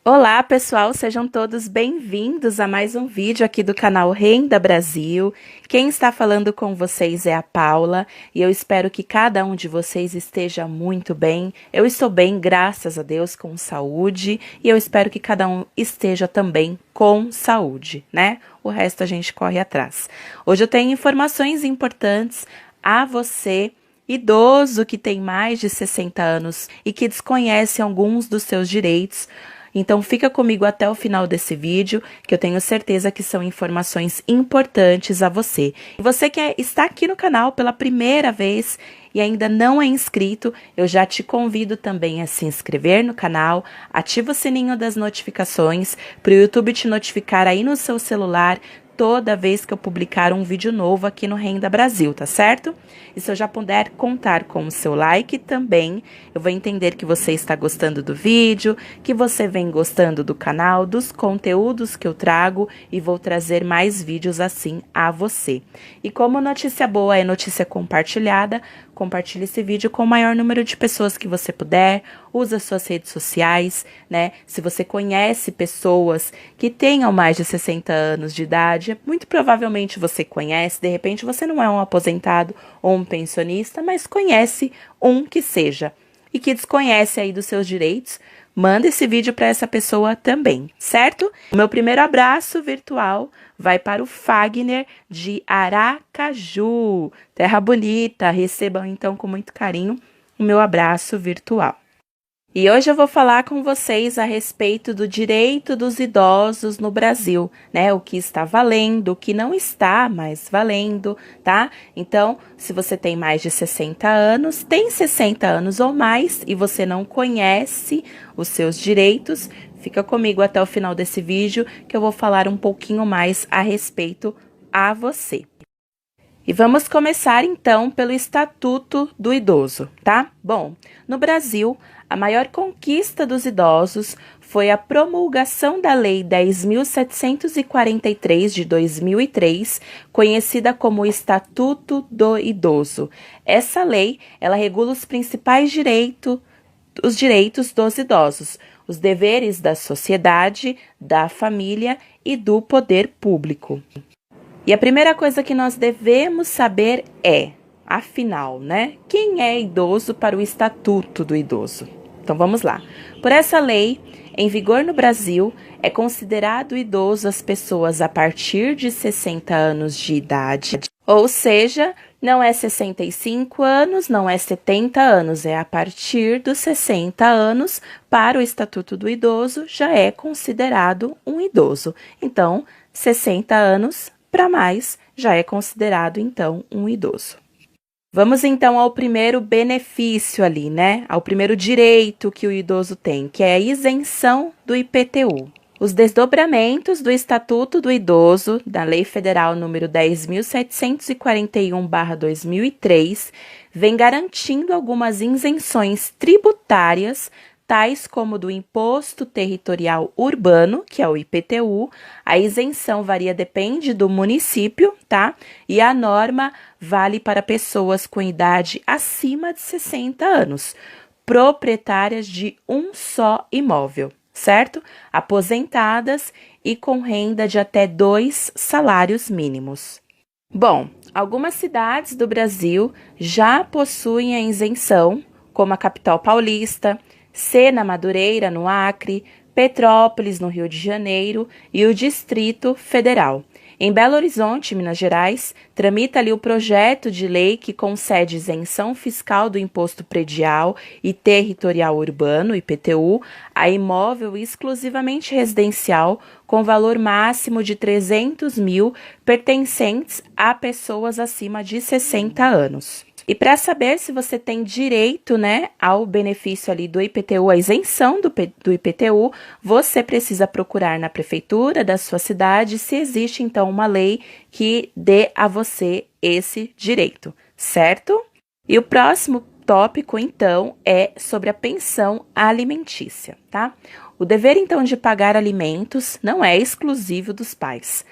Olá, pessoal, sejam todos bem-vindos a mais um vídeo aqui do canal Renda Brasil. Quem está falando com vocês é a Paula e eu espero que cada um de vocês esteja muito bem. Eu estou bem, graças a Deus, com saúde e eu espero que cada um esteja também com saúde, né? O resto a gente corre atrás. Hoje eu tenho informações importantes a você, idoso que tem mais de 60 anos e que desconhece alguns dos seus direitos. Então fica comigo até o final desse vídeo, que eu tenho certeza que são informações importantes a você. E você que está aqui no canal pela primeira vez e ainda não é inscrito, eu já te convido também a se inscrever no canal, ativa o sininho das notificações para o YouTube te notificar aí no seu celular toda vez que eu publicar um vídeo novo aqui no Renda Brasil, tá certo? E se eu já puder contar com o seu like também, eu vou entender que você está gostando do vídeo, que você vem gostando do canal, dos conteúdos que eu trago e vou trazer mais vídeos assim a você. E como notícia boa é notícia compartilhada, compartilhe esse vídeo com o maior número de pessoas que você puder, usa suas redes sociais, né? Se você conhece pessoas que tenham mais de 60 anos de idade, muito provavelmente você conhece, de repente você não é um aposentado ou um pensionista, mas conhece um que seja e que desconhece aí dos seus direitos, manda esse vídeo para essa pessoa também, certo? O meu primeiro abraço virtual vai para o Fagner de Aracaju, terra bonita. Recebam então com muito carinho o meu abraço virtual. E hoje eu vou falar com vocês a respeito do direito dos idosos no Brasil, né? O que está valendo, o que não está mais valendo, tá? Então, se você tem mais de 60 anos, tem 60 anos ou mais e você não conhece os seus direitos, fica comigo até o final desse vídeo que eu vou falar um pouquinho mais a respeito a você. E vamos começar então pelo Estatuto do Idoso, tá? Bom, no Brasil, a maior conquista dos idosos foi a promulgação da Lei 10.743 de 2003, conhecida como Estatuto do Idoso. Essa lei, ela regula os principais direitos dos idosos, os deveres da sociedade, da família e do poder público. E a primeira coisa que nós devemos saber é, afinal, né? Quem é idoso para o Estatuto do Idoso? Então vamos lá. Por essa lei, em vigor no Brasil, é considerado idoso as pessoas a partir de 60 anos de idade, ou seja, não é 65 anos, não é 70 anos, é a partir dos 60 anos para o Estatuto do Idoso já é considerado um idoso. Então, 60 anos para mais, já é considerado, então, um idoso. Vamos, então, ao primeiro benefício ali, né? Ao primeiro direito que o idoso tem, que é a isenção do IPTU. Os desdobramentos do Estatuto do Idoso, da Lei Federal número 10.741/2003, vem garantindo algumas isenções tributárias, tais como do Imposto Territorial Urbano, que é o IPTU. A isenção depende do município, tá? E a norma vale para pessoas com idade acima de 60 anos, proprietárias de um só imóvel, certo? Aposentadas e com renda de até 2 salários mínimos. Bom, algumas cidades do Brasil já possuem a isenção, como a capital paulista, Sena Madureira, no Acre, Petrópolis, no Rio de Janeiro e o Distrito Federal. Em Belo Horizonte, Minas Gerais, tramita ali o projeto de lei que concede isenção fiscal do Imposto Predial e Territorial Urbano, IPTU, a imóvel exclusivamente residencial com valor máximo de 300 mil pertencentes a pessoas acima de 60 anos. E para saber se você tem direito, né, ao benefício ali do IPTU, a isenção do IPTU, você precisa procurar na prefeitura da sua cidade se existe, então, uma lei que dê a você esse direito, certo? E o próximo tópico, então, é sobre a pensão alimentícia, tá? O dever, então, de pagar alimentos não é exclusivo dos pais.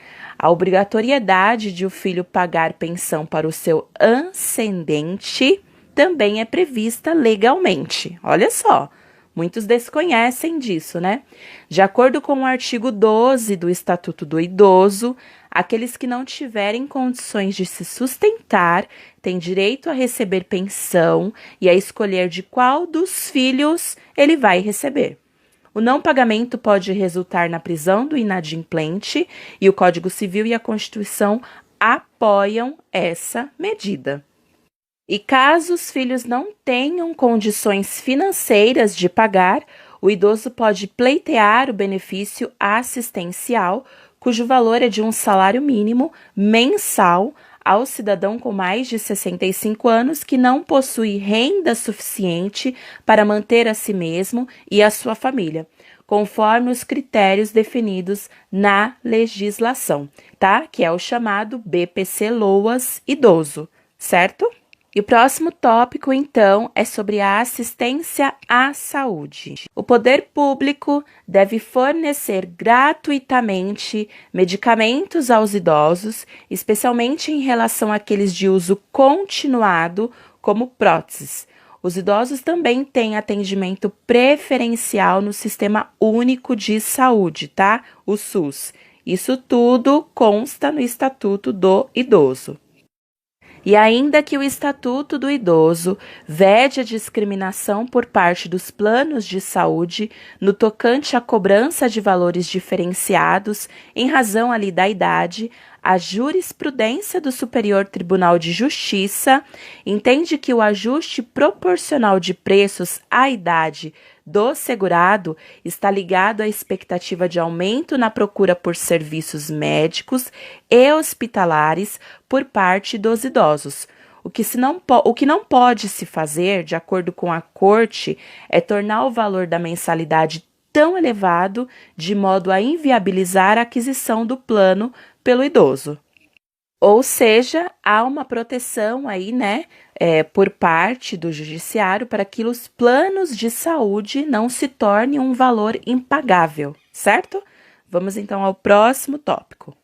A obrigatoriedade de o filho pagar pensão para o seu ascendente também é prevista legalmente. Olha só, Muitos desconhecem disso, né? De acordo com o artigo 12 do Estatuto do Idoso, aqueles que não tiverem condições de se sustentar têm direito a receber pensão e a escolher de qual dos filhos ele vai receber. O não pagamento pode resultar na prisão do inadimplente e o Código Civil e a Constituição apoiam essa medida. E caso os filhos não tenham condições financeiras de pagar, o idoso pode pleitear o benefício assistencial, cujo valor é de um salário mínimo mensal ao cidadão com mais de 65 anos que não possui renda suficiente para manter a si mesmo e a sua família, conforme os critérios definidos na legislação, tá? Que é o chamado BPC-LOAS idoso, certo? E o próximo tópico, então, é sobre a assistência à saúde. O poder público deve fornecer gratuitamente medicamentos aos idosos, especialmente em relação àqueles de uso continuado, como próteses. Os idosos também têm atendimento preferencial no Sistema Único de Saúde, tá? O SUS. Isso tudo consta no Estatuto do Idoso. E ainda que o Estatuto do Idoso vede a discriminação por parte dos planos de saúde no tocante à cobrança de valores diferenciados em razão ali da idade, a jurisprudência do Superior Tribunal de Justiça entende que o ajuste proporcional de preços à idade do segurado está ligado à expectativa de aumento na procura por serviços médicos e hospitalares por parte dos idosos. O que não pode se fazer, de acordo com a Corte, é tornar o valor da mensalidade tão elevado de modo a inviabilizar a aquisição do plano pelo idoso. Ou seja, há uma proteção aí, né, por parte do judiciário para que os planos de saúde não se tornem um valor impagável, certo? Vamos então ao próximo tópico,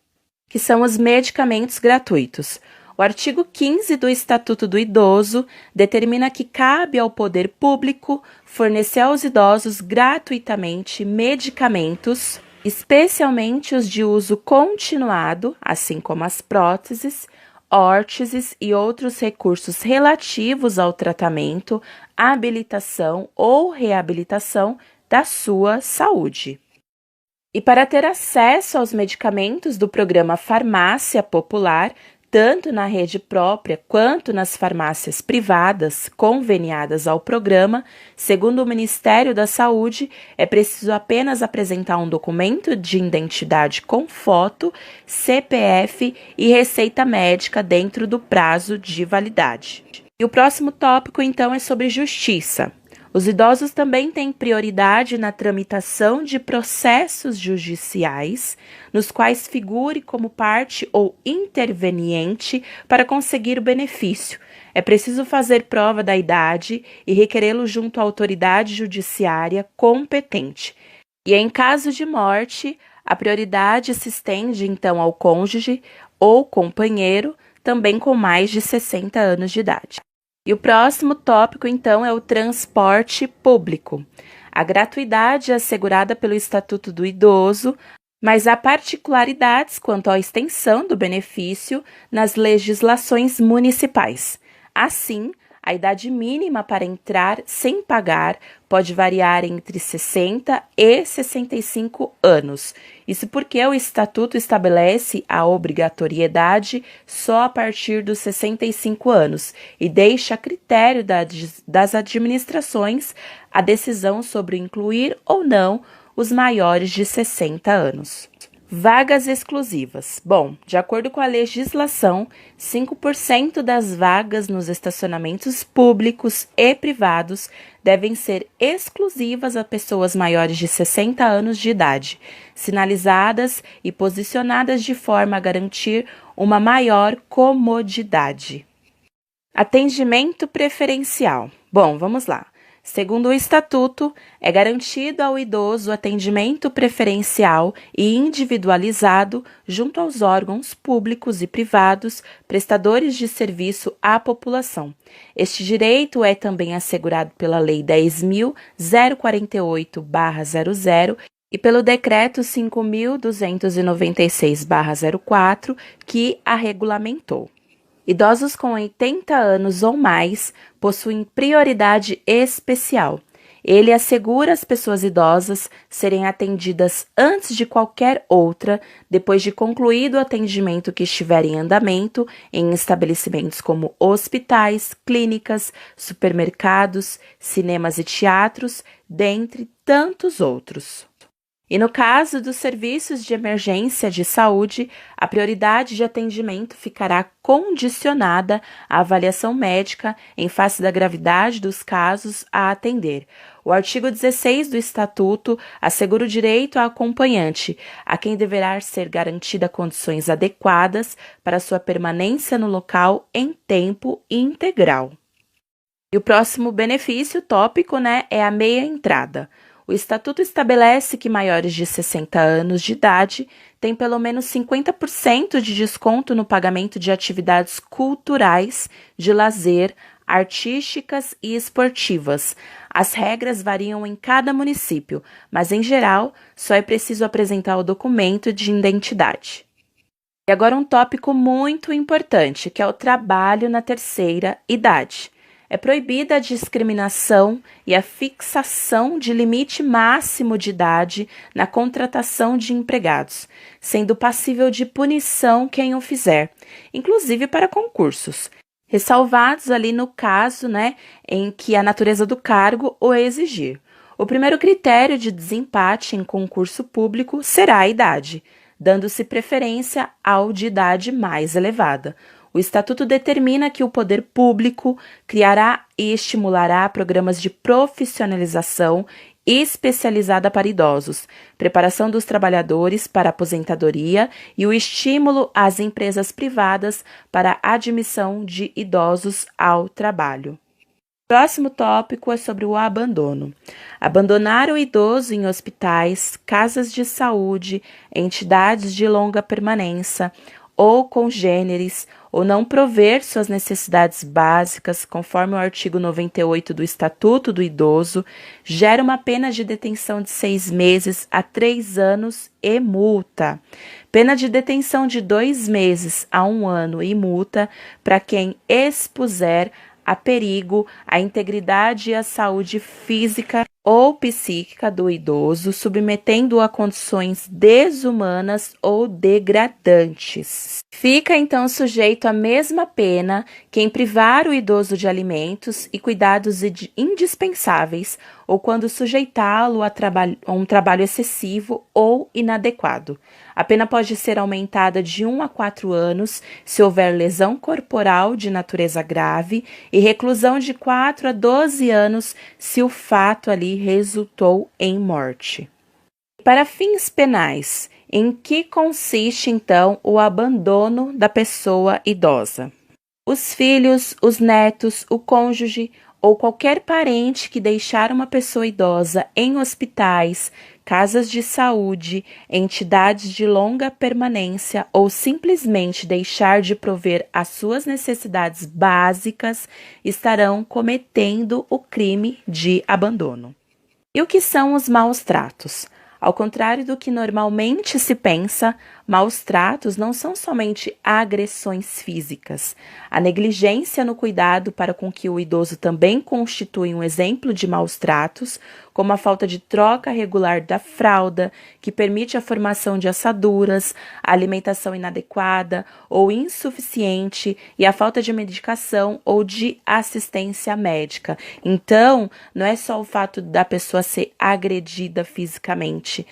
que são os medicamentos gratuitos. O artigo 15 do Estatuto do Idoso determina que cabe ao poder público fornecer aos idosos gratuitamente medicamentos, especialmente os de uso continuado, assim como as próteses, órteses e outros recursos relativos ao tratamento, habilitação ou reabilitação da sua saúde. E para ter acesso aos medicamentos do programa Farmácia Popular, tanto na rede própria quanto nas farmácias privadas conveniadas ao programa, segundo o Ministério da Saúde, é preciso apenas apresentar um documento de identidade com foto, CPF e receita médica dentro do prazo de validade. E o próximo tópico, então, é sobre justiça. Os idosos também têm prioridade na tramitação de processos judiciais, nos quais figure como parte ou interveniente para conseguir o benefício. É preciso fazer prova da idade e requerê-lo junto à autoridade judiciária competente. E em caso de morte, a prioridade se estende então ao cônjuge ou companheiro, também com mais de 60 anos de idade. E o próximo tópico, então, é o transporte público. A gratuidade é assegurada pelo Estatuto do Idoso, mas há particularidades quanto à extensão do benefício nas legislações municipais. Assim, a idade mínima para entrar sem pagar pode variar entre 60 e 65 anos. Isso porque o Estatuto estabelece a obrigatoriedade só a partir dos 65 anos e deixa a critério das administrações a decisão sobre incluir ou não os maiores de 60 anos. Vagas exclusivas. Bom, de acordo com a legislação, 5% das vagas nos estacionamentos públicos e privados devem ser exclusivas a pessoas maiores de 60 anos de idade, sinalizadas e posicionadas de forma a garantir uma maior comodidade. Atendimento preferencial. Bom, vamos lá. Segundo o Estatuto, é garantido ao idoso atendimento preferencial e individualizado junto aos órgãos públicos e privados prestadores de serviço à população. Este direito é também assegurado pela Lei 10.048/00 e pelo Decreto 5.296/04, que a regulamentou. Idosos com 80 anos ou mais possuem prioridade especial. Ele assegura as pessoas idosas serem atendidas antes de qualquer outra, depois de concluído o atendimento que estiver em andamento em estabelecimentos como hospitais, clínicas, supermercados, cinemas e teatros, dentre tantos outros. E no caso dos serviços de emergência de saúde, a prioridade de atendimento ficará condicionada à avaliação médica em face da gravidade dos casos a atender. O artigo 16 do Estatuto assegura o direito a acompanhante, a quem deverá ser garantida condições adequadas para sua permanência no local em tempo integral. E o próximo benefício tópico, é a meia entrada. O Estatuto estabelece que maiores de 60 anos de idade têm pelo menos 50% de desconto no pagamento de atividades culturais, de lazer, artísticas e esportivas. As regras variam em cada município, mas, em geral, só é preciso apresentar o documento de identidade. E agora um tópico muito importante, que é o trabalho na terceira idade. É proibida a discriminação e a fixação de limite máximo de idade na contratação de empregados, sendo passível de punição quem o fizer, inclusive para concursos, ressalvados ali no caso, em que a natureza do cargo o exigir. O primeiro critério de desempate em concurso público será a idade, dando-se preferência ao de idade mais elevada. O Estatuto determina que o poder público criará e estimulará programas de profissionalização especializada para idosos, preparação dos trabalhadores para aposentadoria e o estímulo às empresas privadas para a admissão de idosos ao trabalho. O próximo tópico é sobre o abandono. Abandonar o idoso em hospitais, casas de saúde, entidades de longa permanência ou congêneres, ou não prover suas necessidades básicas, conforme o artigo 98 do Estatuto do Idoso, gera uma pena de detenção de 6 meses a 3 anos e multa. Pena de detenção de 2 meses a 1 ano e multa para quem expuser a perigo a integridade e a saúde física ou psíquica do idoso, submetendo-o a condições desumanas ou degradantes. Fica, então, sujeito à mesma pena quem privar o idoso de alimentos e cuidados indispensáveis ou quando sujeitá-lo a um trabalho excessivo ou inadequado. A pena pode ser aumentada de 1 a 4 anos se houver lesão corporal de natureza grave e reclusão de 4 a 12 anos se o fato ali resultou em morte. Para fins penais, em que consiste então o abandono da pessoa idosa? Os filhos, os netos, o cônjuge ou qualquer parente que deixar uma pessoa idosa em hospitais, casas de saúde, entidades de longa permanência ou simplesmente deixar de prover as suas necessidades básicas estarão cometendo o crime de abandono. E o que são os maus tratos? Ao contrário do que normalmente se pensa, maus tratos não são somente agressões físicas. A negligência no cuidado para com que o idoso também constitui um exemplo de maus tratos, como a falta de troca regular da fralda, que permite a formação de assaduras, a alimentação inadequada ou insuficiente e a falta de medicação ou de assistência médica. Então, não é só o fato da pessoa ser agredida fisicamente,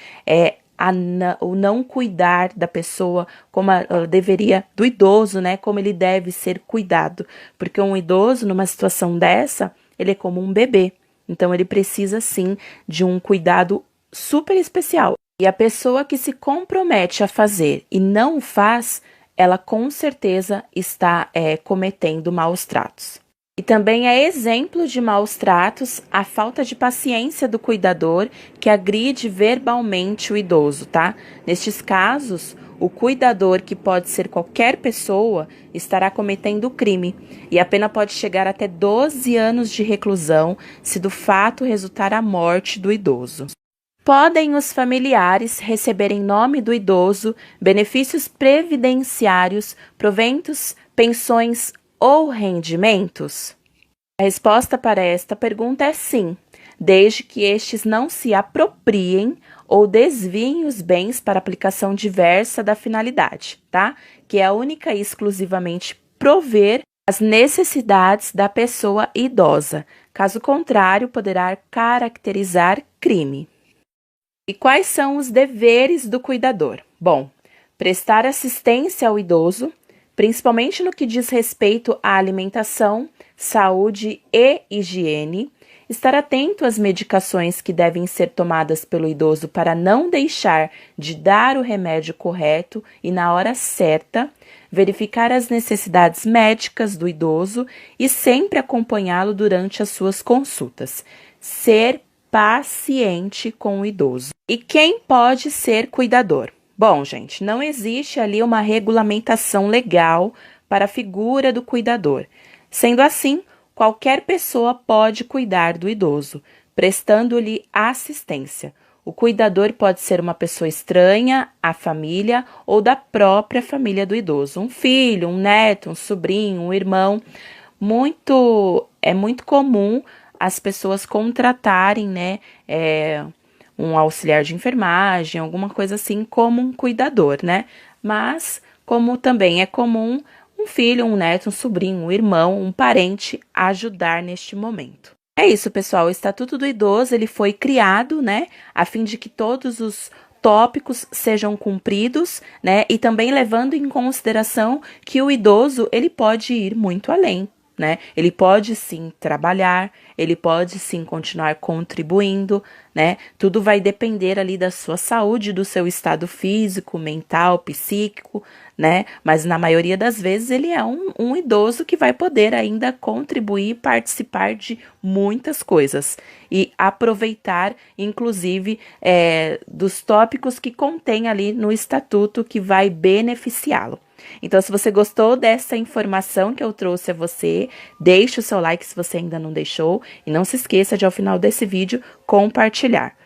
o não cuidar da pessoa como ela deveria, do idoso, como ele deve ser cuidado, porque um idoso numa situação dessa, ele é como um bebê, então ele precisa sim de um cuidado super especial, e a pessoa que se compromete a fazer e não o faz, ela com certeza está cometendo maus tratos. E também é exemplo de maus tratos a falta de paciência do cuidador que agride verbalmente o idoso, tá? Nestes casos, o cuidador, que pode ser qualquer pessoa, estará cometendo o crime e a pena pode chegar até 12 anos de reclusão se do fato resultar a morte do idoso. Podem os familiares receber em nome do idoso benefícios previdenciários, proventos, pensões ou rendimentos? A resposta para esta pergunta é sim, desde que estes não se apropriem ou desviem os bens para aplicação diversa da finalidade, tá? Que é única e exclusivamente prover as necessidades da pessoa idosa. Caso contrário, poderá caracterizar crime. E quais são os deveres do cuidador? Bom, prestar assistência ao idoso, principalmente no que diz respeito à alimentação, saúde e higiene, estar atento às medicações que devem ser tomadas pelo idoso para não deixar de dar o remédio correto e na hora certa, verificar as necessidades médicas do idoso e sempre acompanhá-lo durante as suas consultas. Ser paciente com o idoso. E quem pode ser cuidador? Bom, gente, não existe ali uma regulamentação legal para a figura do cuidador. Sendo assim, qualquer pessoa pode cuidar do idoso, prestando-lhe assistência. O cuidador pode ser uma pessoa estranha à família ou da própria família do idoso, um filho, um neto, um sobrinho, um irmão. É muito comum as pessoas contratarem, né, um auxiliar de enfermagem, alguma coisa assim, como um cuidador, né? Mas, como também é comum um filho, um neto, um sobrinho, um irmão, um parente ajudar neste momento. É isso, pessoal. O Estatuto do Idoso, ele foi criado, né, a fim de que todos os tópicos sejam cumpridos, né, e também levando em consideração que o idoso, ele pode ir muito além, né? Ele pode sim trabalhar, ele pode sim continuar contribuindo, né? Tudo vai depender ali da sua saúde, do seu estado físico, mental, psíquico, né? Mas na maioria das vezes ele é um idoso que vai poder ainda contribuir e participar de muitas coisas e aproveitar, inclusive, dos tópicos que contém ali no estatuto que vai beneficiá-lo. Então, se você gostou dessa informação que eu trouxe a você, deixe o seu like se você ainda não deixou e não se esqueça de, ao final desse vídeo, compartilhar.